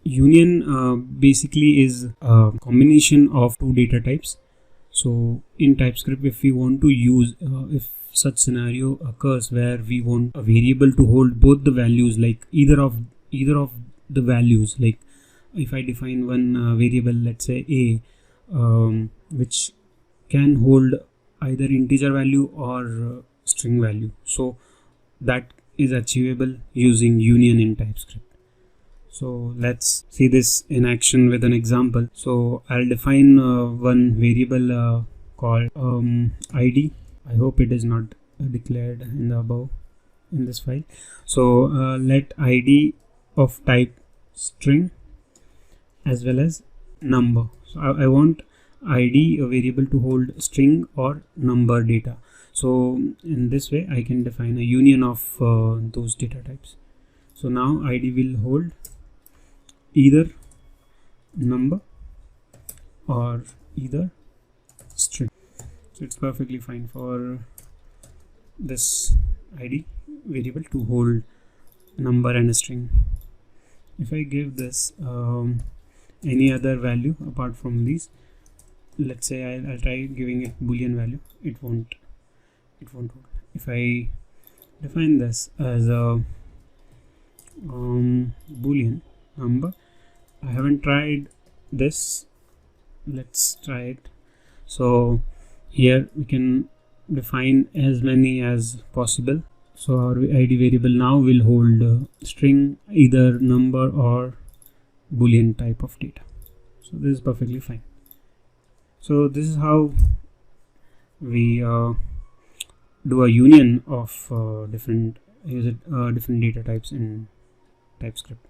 union basically is a combination of two data types. So in TypeScript, if we want to use if such scenario occurs where we want a variable to hold both the values, like either of the values, like if I define one variable, let's say a, which can hold either integer value or string value, so that is achievable using union in TypeScript. So let's see this in action with an example. So I'll define one variable called id. I hope it is not declared in the above in this file. So let id of type string as well as number. So I want id, a variable, to hold string or number data. So in this way I can define a union of those data types. So now id will hold either number or either string. So it's perfectly fine for this id variable to hold number and a string. If I give this any other value apart from these, let's say I'll try giving it boolean value, it won't hold. If I define this as a boolean number, I haven't tried this, let's try it. So here we can define as many as possible. So our id variable now will hold string, either number or boolean type of data. So this is perfectly fine. So this is how we do a union of different data types in TypeScript.